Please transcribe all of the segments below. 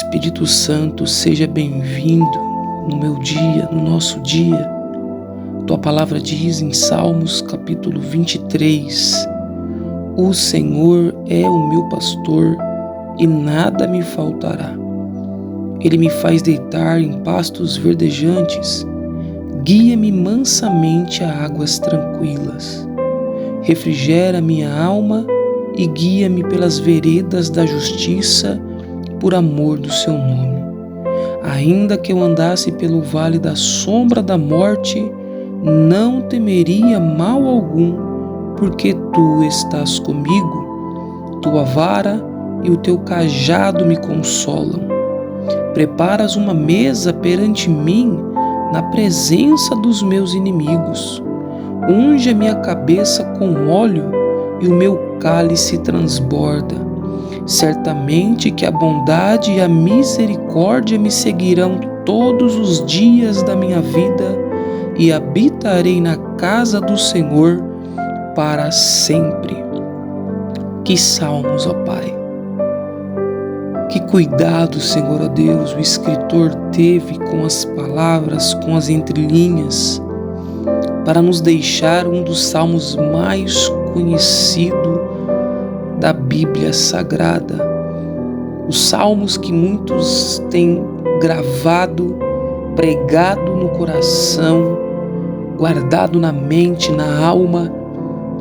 Espírito Santo, seja bem-vindo no meu dia, no nosso dia. Tua palavra diz em Salmos capítulo 23, o Senhor é o meu pastor e nada me faltará. Ele me faz deitar em pastos verdejantes, guia-me mansamente a águas tranquilas. Refrigera minha alma e guia-me pelas veredas da justiça, por amor do seu nome. Ainda que eu andasse pelo vale da sombra da morte, não temeria mal algum, porque tu estás comigo. Tua vara e o teu cajado me consolam. Preparas uma mesa perante mim na presença dos meus inimigos. Unge a minha cabeça com óleo e o meu cálice transborda. Certamente que a bondade e a misericórdia me seguirão todos os dias da minha vida e habitarei na casa do Senhor para sempre. Que salmos, ó Pai! Que cuidado, Senhor, ó Deus, o escritor teve com as palavras, com as entrelinhas, para nos deixar um dos salmos mais conhecidos da Bíblia Sagrada. Os salmos que muitos têm gravado, pregado no coração, guardado na mente, na alma,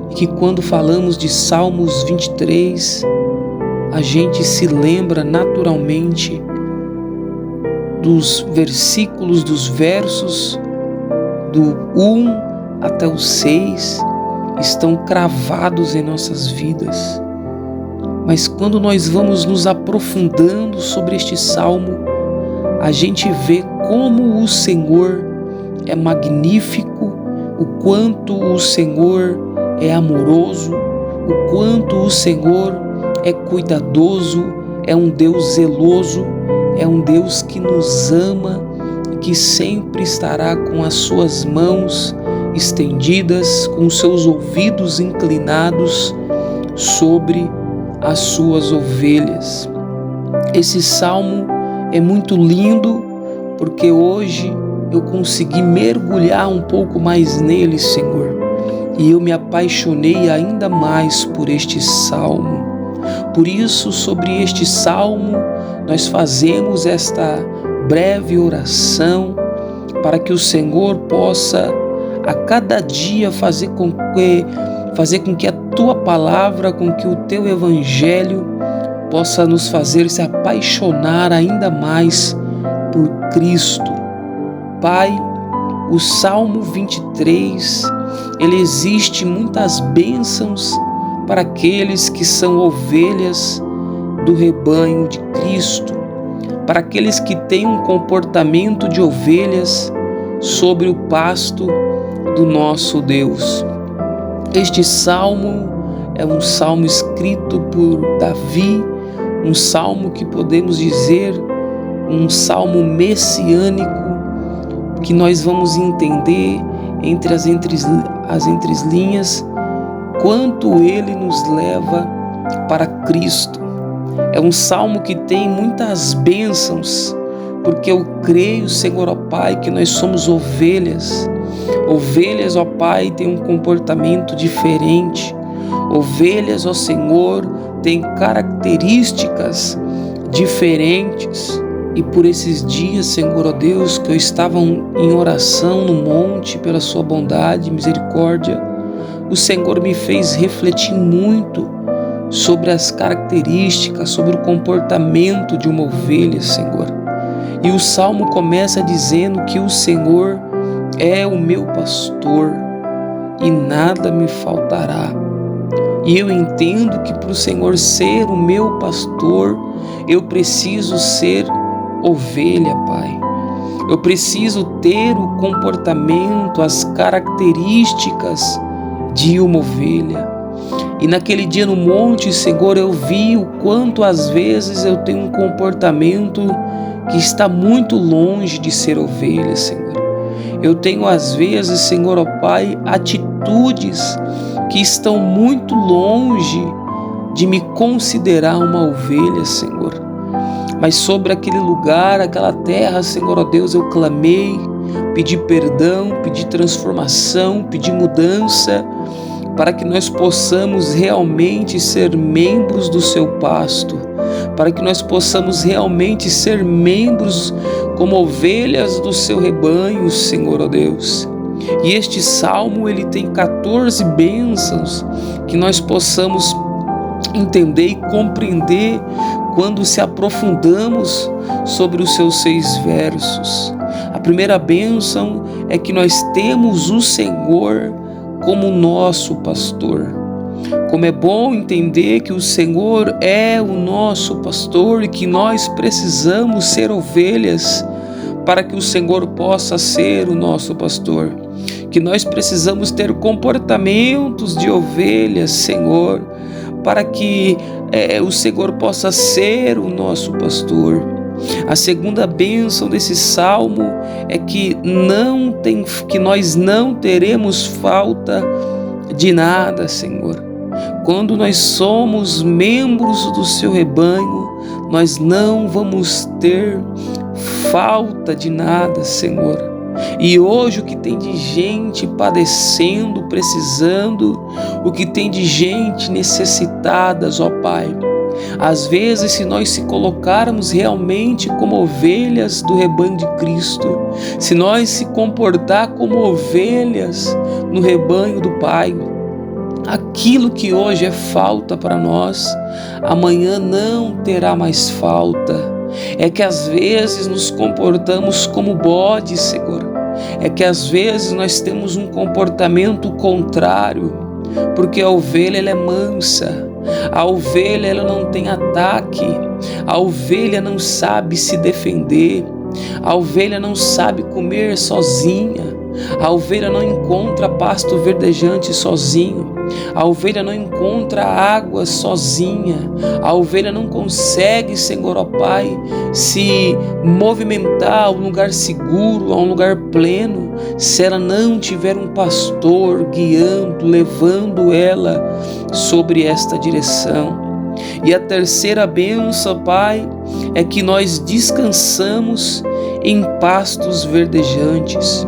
e que quando falamos de Salmos 23, a gente se lembra naturalmente dos versículos, dos versos do 1 até o 6, estão cravados em nossas vidas. Mas quando nós vamos nos aprofundando sobre este salmo, a gente vê como o Senhor é magnífico, o quanto o Senhor é amoroso, o quanto o Senhor é cuidadoso, é um Deus zeloso, é um Deus que nos ama e que sempre estará com as suas mãos estendidas, com os seus ouvidos inclinados sobre as suas ovelhas. Esse salmo é muito lindo porque hoje eu consegui mergulhar um pouco mais nele, Senhor, e eu me apaixonei ainda mais por este salmo. Por isso, sobre este salmo, nós fazemos esta breve oração para que o Senhor possa a cada dia fazer com que a tua palavra, com que o teu evangelho possa nos fazer se apaixonar ainda mais por Cristo. Pai, o Salmo 23, ele existe muitas bênçãos para aqueles que são ovelhas do rebanho de Cristo, para aqueles que têm um comportamento de ovelhas sobre o pasto do nosso Deus. Este salmo é um salmo escrito por Davi, um salmo que podemos dizer um salmo messiânico, que nós vamos entender entre as entrelinhas quanto ele nos leva para Cristo. É um salmo que tem muitas bênçãos, porque eu creio, Senhor, ó Pai, que nós somos ovelhas. Ovelhas, ó Pai, têm um comportamento diferente. Ovelhas, ó Senhor, têm características diferentes. E por esses dias, Senhor, ó Deus, que eu estava em oração no monte pela sua bondade e misericórdia, o Senhor me fez refletir muito sobre as características, sobre o comportamento de uma ovelha, Senhor. E o salmo começa dizendo que o Senhor é o meu pastor e nada me faltará. E eu entendo que para o Senhor ser o meu pastor, eu preciso ser ovelha, Pai. Eu preciso ter o comportamento, as características de uma ovelha. E naquele dia no monte, Senhor, eu vi o quanto às vezes eu tenho um comportamento que está muito longe de ser ovelha, Senhor. Eu tenho às vezes, Senhor, ó Pai, atitudes que estão muito longe de me considerar uma ovelha, Senhor. mas sobre aquele lugar, aquela terra, Senhor, ó Deus, eu clamei, pedi perdão, pedi transformação, pedi mudança, para que nós possamos realmente ser membros do seu pasto, para que nós possamos realmente ser membros como ovelhas do seu rebanho, Senhor, ó Deus. E este salmo, ele tem 14 bênçãos que nós possamos entender e compreender quando se aprofundamos sobre os seus 6 versos. A primeira bênção é que nós temos o Senhor como nosso pastor. Como é bom entender que o Senhor é o nosso pastor e que nós precisamos ser ovelhas para que o Senhor possa ser o nosso pastor. Que nós precisamos ter comportamentos de ovelhas, Senhor, para que o Senhor possa ser o nosso pastor. A segunda bênção desse salmo é que nós não teremos falta de nada, Senhor. Quando nós somos membros do seu rebanho, nós não vamos ter falta de nada, Senhor. E hoje o que tem de gente padecendo, precisando, o que tem de gente necessitadas, ó Pai. Às vezes, se nós se colocarmos realmente como ovelhas do rebanho de Cristo, se nós se comportar como ovelhas no rebanho do Pai, aquilo que hoje é falta para nós, amanhã não terá mais falta. É que às vezes nos comportamos como bodes, Senhor. É que às vezes nós temos um comportamento contrário, porque a ovelha ela é mansa, a ovelha ela não tem ataque, a ovelha não sabe se defender, a ovelha não sabe comer sozinha, a ovelha não encontra pasto verdejante sozinho, a ovelha não encontra água sozinha, a ovelha não consegue, Senhor, ó Pai, se movimentar a um lugar seguro, a um lugar pleno, se ela não tiver um pastor guiando, levando ela sobre esta direção. E a terceira bênção, Pai, é que nós descansamos em pastos verdejantes.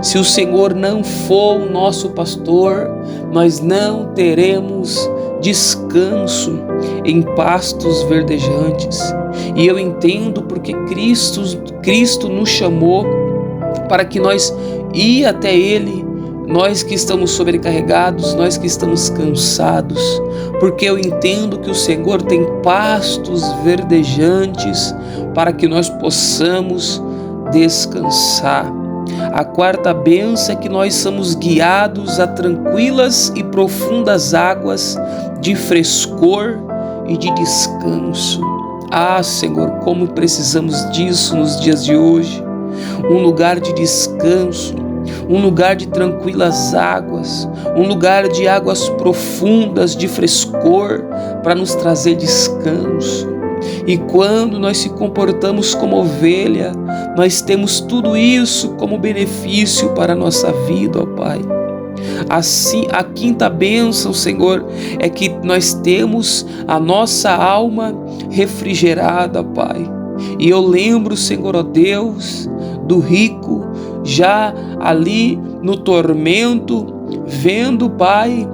Se o Senhor não for o nosso pastor, nós não teremos descanso em pastos verdejantes. E eu entendo porque Cristo nos chamou para que nós ir até Ele, nós que estamos sobrecarregados, nós que estamos cansados, porque eu entendo que o Senhor tem pastos verdejantes para que nós possamos descansar. A quarta bênção é que nós somos guiados a tranquilas e profundas águas de frescor e de descanso. Ah, Senhor, como precisamos disso nos dias de hoje. Um lugar de descanso, um lugar de tranquilas águas, um lugar de águas profundas, de frescor, para nos trazer descanso. E quando nós se comportamos como ovelha, nós temos tudo isso como benefício para a nossa vida, ó Pai. Assim, a quinta bênção, Senhor, é que nós temos a nossa alma refrigerada, Pai. E eu lembro, Senhor, ó Deus, do rico já ali no tormento, vendo, Pai,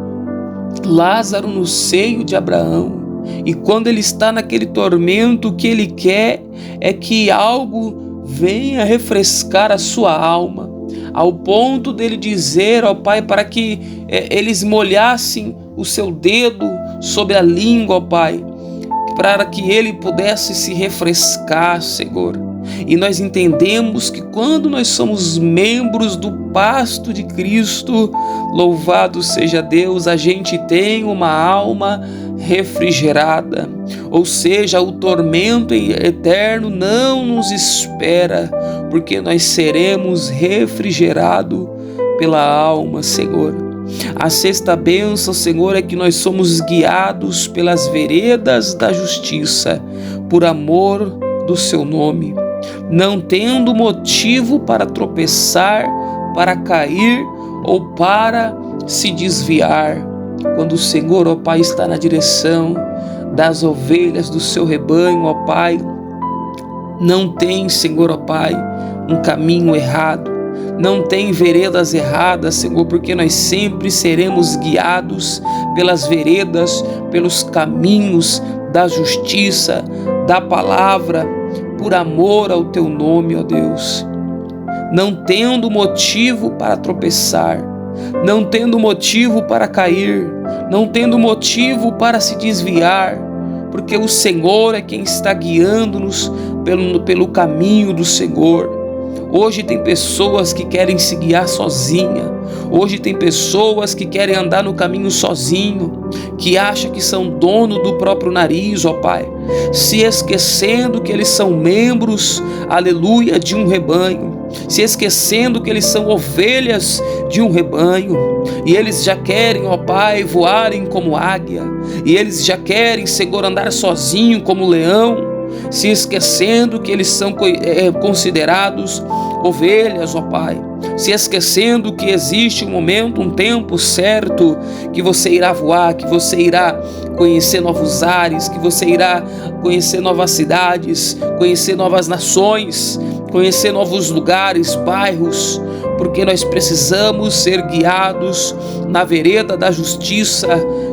Lázaro no seio de Abraão. E quando ele está naquele tormento, o que ele quer é que algo venha refrescar a sua alma, ao ponto dele dizer ao Pai para que eles molhassem o seu dedo sobre a língua, ó Pai, para que ele pudesse se refrescar, Senhor. E nós entendemos que quando nós somos membros do pasto de Cristo, louvado seja Deus, a gente tem uma alma refrigerada, ou seja, o tormento eterno não nos espera, porque nós seremos refrigerados pela alma, Senhor. A sexta bênção, Senhor, é que nós somos guiados pelas veredas da justiça, por amor do seu nome, não tendo motivo para tropeçar, para cair ou para se desviar. Quando o Senhor, ó Pai, está na direção das ovelhas do seu rebanho, ó Pai, Não tem, Senhor, ó Pai, um caminho errado. Não tem veredas erradas, Senhor, porque nós sempre seremos guiados pelas veredas, pelos caminhos da justiça, da palavra, por amor ao Teu nome, ó Deus. Não tendo motivo para tropeçar, não tendo motivo para cair, não tendo motivo para se desviar, porque o Senhor é quem está guiando-nos pelo caminho do Senhor. Hoje tem pessoas que querem se guiar sozinha. Hoje tem pessoas que querem andar no caminho sozinho, que acham que são dono do próprio nariz, ó Pai, se esquecendo que eles são membros, aleluia, de um rebanho, se esquecendo que eles são ovelhas de um rebanho, e eles já querem, ó Pai, voarem como águia, e eles já querem, Senhor, andar sozinho como leão, se esquecendo que eles são considerados ovelhas, ó Pai, se esquecendo que existe um momento, um tempo certo, que você irá voar, que você irá conhecer novos ares, que você irá conhecer novas cidades, conhecer novas nações, conhecer novos lugares, bairros, porque nós precisamos ser guiados na vereda da justiça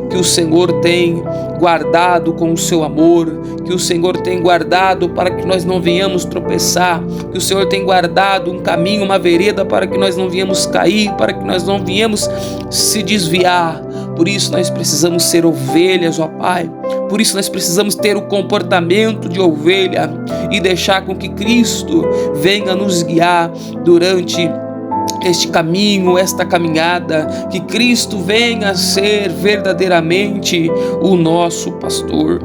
que o Senhor tem guardado com o seu amor, que o Senhor tem guardado para que nós não venhamos tropeçar, que o Senhor tem guardado um caminho, uma vereda para que nós não venhamos cair, para que nós não venhamos se desviar. Por isso nós precisamos ser ovelhas, ó Pai. Por isso nós precisamos ter o comportamento de ovelha e deixar com que Cristo venha nos guiar durante este caminho, esta caminhada, que Cristo venha a ser verdadeiramente o nosso pastor.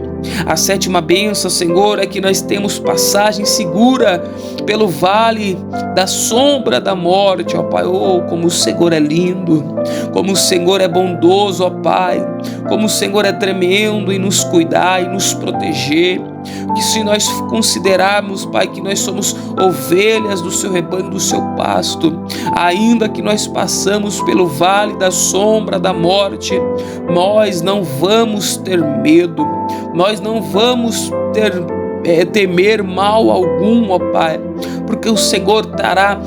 A sétima bênção, Senhor, é que nós temos passagem segura pelo vale da sombra da morte, ó Pai. Oh, como o Senhor é lindo, como o Senhor é bondoso, ó Pai, como o Senhor é tremendo em nos cuidar e nos proteger. Que se nós considerarmos, Pai, que nós somos ovelhas do seu rebanho, do seu pasto, ainda que nós passamos pelo vale da sombra da morte, nós não vamos ter medo, nós não vamos temer mal algum, ó Pai, porque o Senhor estará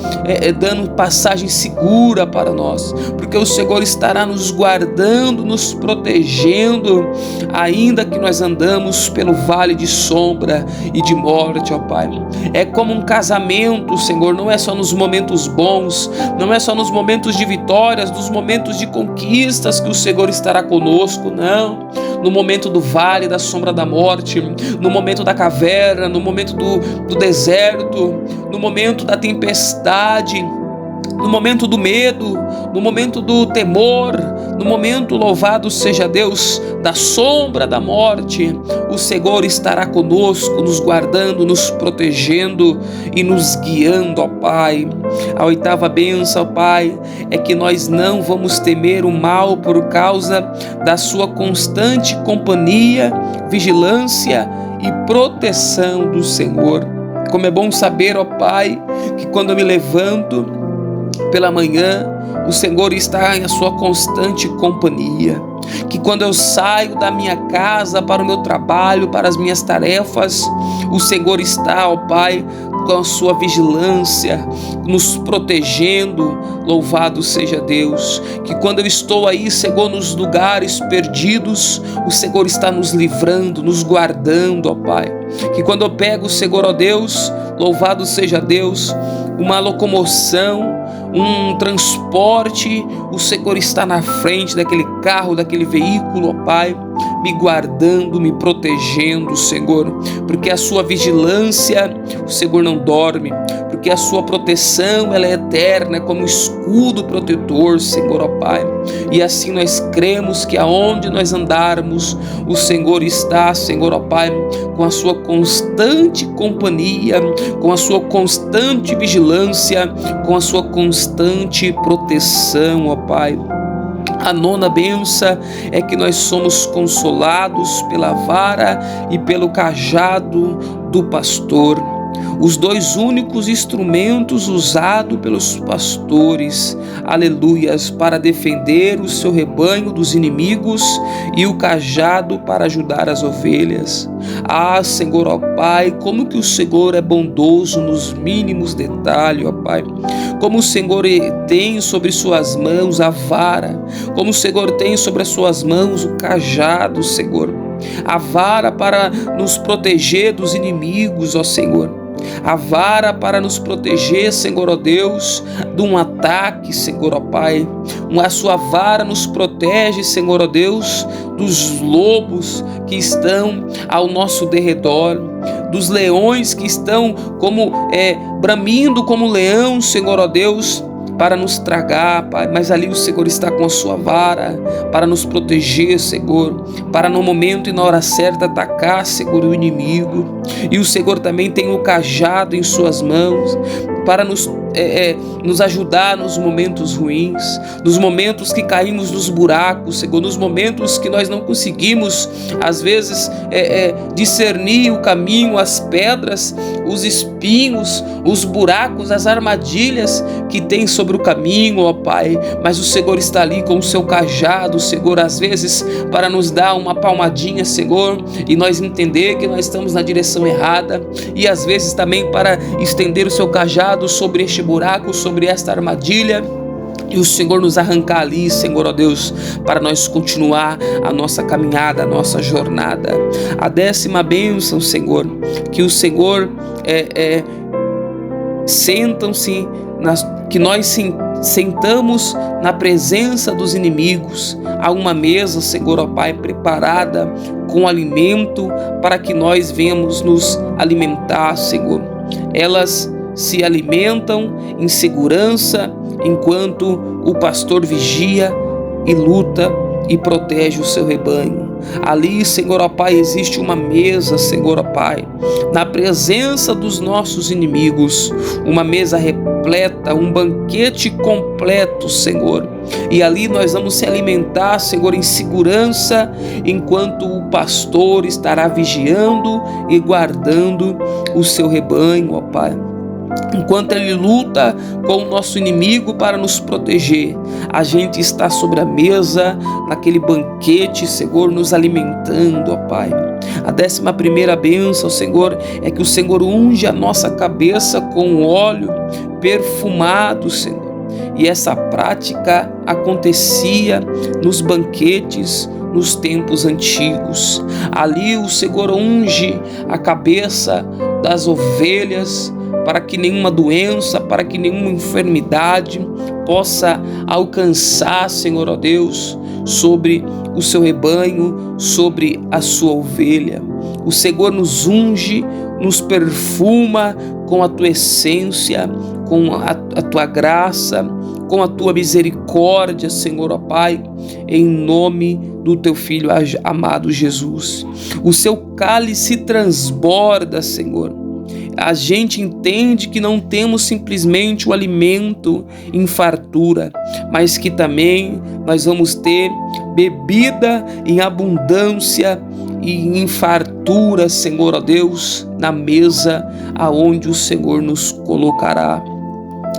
dando passagem segura para nós, porque o Senhor estará nos guardando, nos protegendo, ainda que nós andamos pelo vale de sombra e de morte, ó Pai. É como um casamento, Senhor, não é só nos momentos bons, não é só nos momentos de vitórias, nos momentos de conquistas que o Senhor estará conosco, não. No momento do vale da sombra da morte, no momento da caverna, no momento do deserto, no momento da tempestade, no momento do medo, no momento do temor, no momento, louvado seja Deus, da sombra da morte, o Senhor estará conosco, nos guardando, nos protegendo e nos guiando, ó Pai. A oitava bênção, ó Pai, é que nós não vamos temer o mal por causa da sua constante companhia, vigilância e proteção do Senhor. Como é bom saber, ó Pai, que quando eu me levanto pela manhã, o Senhor está em sua constante companhia. Que quando eu saio da minha casa para o meu trabalho, para as minhas tarefas, o Senhor está, ó Pai, com a sua vigilância, nos protegendo, louvado seja Deus. Que quando eu estou aí, Senhor, nos lugares perdidos, o Senhor está nos livrando, nos guardando, ó Pai. Que quando eu pego, Senhor, ó Deus, louvado seja Deus, uma locomoção, um transporte, o Senhor está na frente daquele carro, daquele veículo, ó Pai, me guardando, me protegendo, Senhor, porque a sua vigilância, o Senhor não dorme, porque a sua proteção, ela é eterna, como escudo protetor, Senhor, ó Pai, e assim nós cremos que aonde nós andarmos, o Senhor está, Senhor, ó Pai, com a sua constante companhia, com a sua constante vigilância, com a sua constante proteção, ó Pai. A nona bênção é que nós somos consolados pela vara e pelo cajado do pastor. os dois únicos instrumentos usados pelos pastores, aleluias, para defender o seu rebanho dos inimigos e o cajado para ajudar as ovelhas. Ah, Senhor, ó Pai, como que o Senhor é bondoso nos mínimos detalhes, ó Pai. Como o Senhor tem sobre suas mãos a vara, como o Senhor tem sobre as suas mãos o cajado, Senhor. A vara para nos proteger dos inimigos, ó Senhor. A vara para nos proteger, Senhor, ó Deus, de um ataque, Senhor, ó Pai. A sua vara nos protege, Senhor, ó Deus, dos lobos que estão ao nosso derredor, dos leões que estão bramindo como leão, Senhor, ó Deus, para nos tragar, Pai, mas ali o Senhor está com a sua vara para nos proteger, Senhor, para no momento e na hora certa atacar, Senhor, o inimigo. E o Senhor também tem o cajado em suas mãos para nos ajudar nos momentos ruins, nos momentos que caímos nos buracos, Senhor, nos momentos que nós não conseguimos, às vezes, discernir o caminho, as pedras, os espinhos, os buracos, as armadilhas que tem sobre o caminho, ó Pai. Mas o Senhor está ali com o seu cajado, Senhor, às vezes para nos dar uma palmadinha, Senhor, e nós entender que nós estamos na direção errada, e às vezes também para estender o seu cajado sobre este buraco, sobre esta armadilha, e o Senhor nos arrancar ali, Senhor, ó Deus, para nós continuar a nossa caminhada, a nossa jornada. A 10ª bênção, Senhor, que o Senhor que nós sentamos na presença dos inimigos, a uma mesa, Senhor, ó Pai, preparada com alimento para que nós venhamos nos alimentar, Senhor. Elas se alimentam em segurança enquanto o pastor vigia e luta e protege o seu rebanho. Ali, Senhor, ó Pai, existe uma mesa, Senhor, ó Pai, na presença dos nossos inimigos, uma mesa repleta, um banquete completo, Senhor. E ali nós vamos se alimentar, Senhor, em segurança, enquanto o pastor estará vigiando e guardando o seu rebanho, ó Pai. Enquanto ele luta com o nosso inimigo para nos proteger, a gente está sobre a mesa, naquele banquete, Senhor, nos alimentando, ó Pai. A 11ª bênção, Senhor, é que o Senhor unge a nossa cabeça com óleo perfumado, Senhor. E essa prática acontecia nos banquetes, nos tempos antigos. Ali o Senhor unge a cabeça das ovelhas, para que nenhuma doença, para que nenhuma enfermidade possa alcançar, Senhor, ó Deus, sobre o seu rebanho, sobre a sua ovelha. O Senhor nos unge, nos perfuma com a tua essência, com a tua graça, com a tua misericórdia, Senhor, ó Pai, em nome do teu Filho amado Jesus. O seu cálice transborda, Senhor. A gente entende que não temos simplesmente o alimento em fartura, mas que também nós vamos ter bebida em abundância e em fartura, Senhor, ó Deus, na mesa aonde o Senhor nos colocará.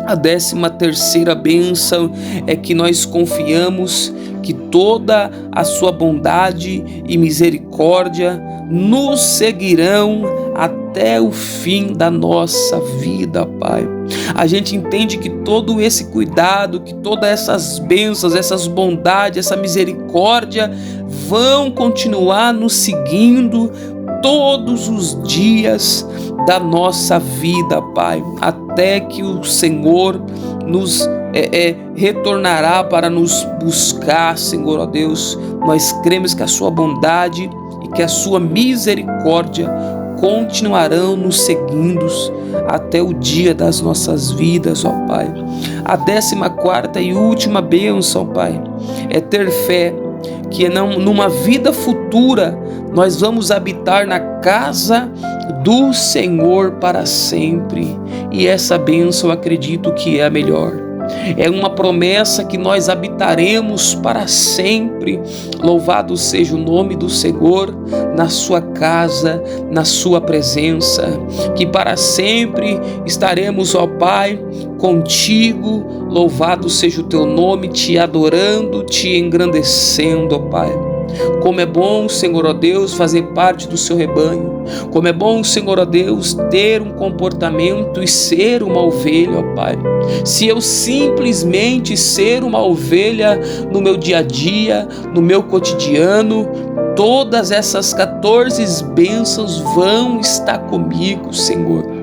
A 13ª bênção é que nós confiamos que toda a sua bondade e misericórdia nos seguirão até o fim da nossa vida, Pai. A gente entende que todo esse cuidado, que todas essas bênçãos, essas bondades, essa misericórdia vão continuar nos seguindo todos os dias da nossa vida, Pai, até que o Senhor nos retornará para nos buscar, Senhor, ó Deus. Nós cremos que a sua bondade e que a sua misericórdia continuarão nos seguindo até o dia das nossas vidas, ó Pai. A 14ª e última bênção, Pai, é ter fé que numa vida futura nós vamos habitar na casa do Senhor para sempre. E essa bênção eu acredito que é a melhor. É uma promessa que nós habitaremos para sempre. Louvado seja o nome do Senhor na sua casa, na sua presença, que para sempre estaremos, ó Pai, contigo. Louvado seja o teu nome, te adorando, te engrandecendo, ó Pai. Como é bom, Senhor, ó Deus, fazer parte do seu rebanho. Como é bom, Senhor, ó Deus, ter um comportamento e ser uma ovelha, ó Pai. Se eu simplesmente ser uma ovelha no meu dia a dia, no meu cotidiano, todas essas 14 bênçãos vão estar comigo, Senhor.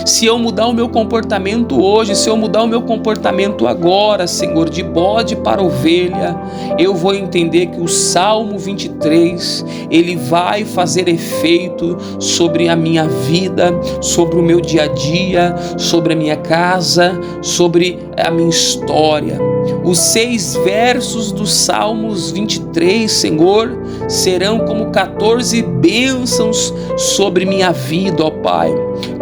Se eu mudar o meu comportamento hoje, se eu mudar o meu comportamento agora, Senhor, de bode para ovelha, eu vou entender que o Salmo 23, ele vai fazer efeito sobre a minha vida, sobre o meu dia a dia, sobre a minha casa, sobre a minha história. Os 6 versos do Salmos 23, Senhor, serão como 14 bênçãos sobre minha vida, ó Pai.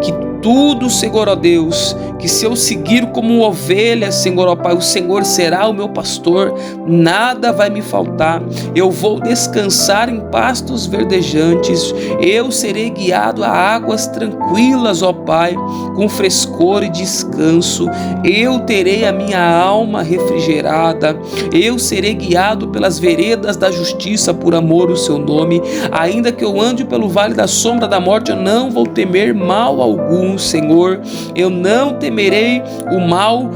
Que tudo, Senhor, ó Deus, que se eu seguir como ovelha, Senhor, ó Pai, o Senhor será o meu pastor, nada vai me faltar. Eu vou descansar em pastos verdejantes, eu serei guiado a águas tranquilas, ó Pai, com frescor e descanso. Eu terei a minha alma refrigerada, eu serei guiado pelas veredas da justiça por amor ao seu nome. Ainda que eu ande pelo vale da sombra da morte, eu não vou temer mal algum, Senhor. Eu não temerei o mal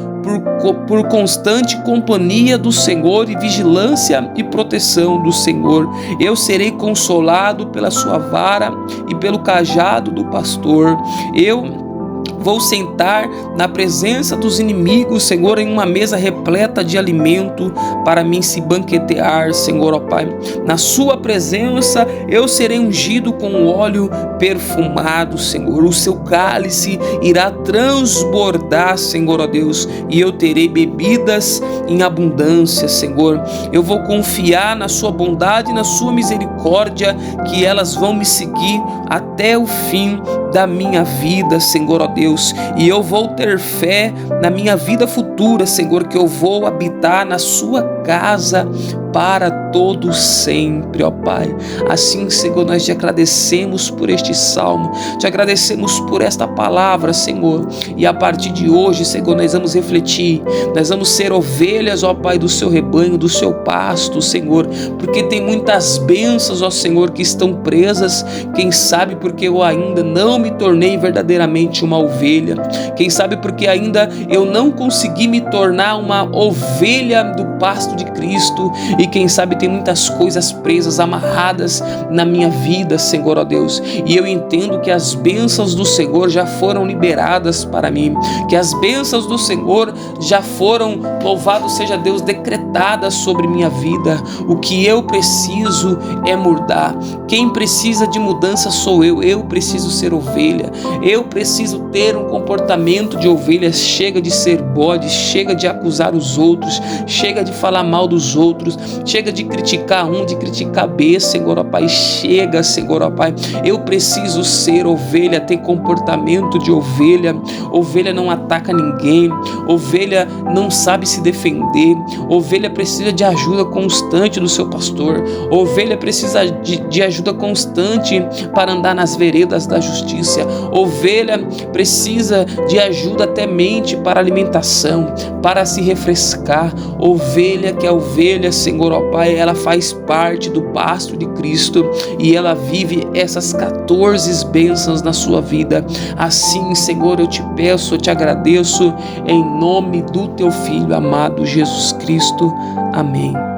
por constante companhia do Senhor e vigilância e proteção do Senhor. Eu serei consolado pela sua vara e pelo cajado do pastor. Eu vou sentar na presença dos inimigos, Senhor, em uma mesa repleta de alimento para mim se banquetear, Senhor, ó Pai. Na sua presença eu serei ungido com óleo perfumado, Senhor. O seu cálice irá transbordar, Senhor, ó Deus, e eu terei bebidas em abundância, Senhor. Eu vou confiar na sua bondade e na sua misericórdia, que elas vão me seguir até o fim da minha vida, Senhor, ó Deus. E eu vou ter fé na minha vida futura, Senhor, que eu vou habitar na sua casa para todo sempre, ó Pai. Assim, Senhor, nós te agradecemos por este salmo, te agradecemos por esta palavra, Senhor, e a partir de hoje, Senhor, nós vamos refletir, nós vamos ser ovelhas, ó Pai, do seu rebanho, do seu pasto, Senhor, porque tem muitas bênçãos, ó Senhor, que estão presas, quem sabe porque eu ainda não me tornei verdadeiramente uma ovelha, quem sabe porque ainda eu não consegui me tornar uma ovelha do pasto de Cristo, e quem sabe tem muitas coisas presas, amarradas na minha vida, Senhor, ó Deus, e eu entendo que as bênçãos do Senhor já foram liberadas para mim, que as bênçãos do Senhor já foram, louvado seja Deus, decretadas sobre minha vida. O que eu preciso é mudar. Quem precisa de mudança sou eu preciso ser ovelha, eu preciso ter um comportamento de ovelha. Chega de ser bode, chega de acusar os outros, chega de falar mal dos outros, chega de criticar um, de criticar B, Senhor, ó Pai. Chega, Senhor, ó Pai. Eu preciso ser ovelha, ter comportamento de ovelha. Ovelha não ataca ninguém, ovelha não sabe se defender, ovelha precisa de ajuda constante do seu pastor, ovelha precisa de ajuda constante para andar nas veredas da justiça, ovelha precisa de ajuda até mente para alimentação, para se refrescar. Ovelha, que é ovelha, Senhor, ó Pai, ela faz parte do pasto de Cristo e ela vive essas 14 bênçãos na sua vida. Assim, Senhor, eu te peço, eu te agradeço em nome do teu Filho amado Jesus Cristo. Amém.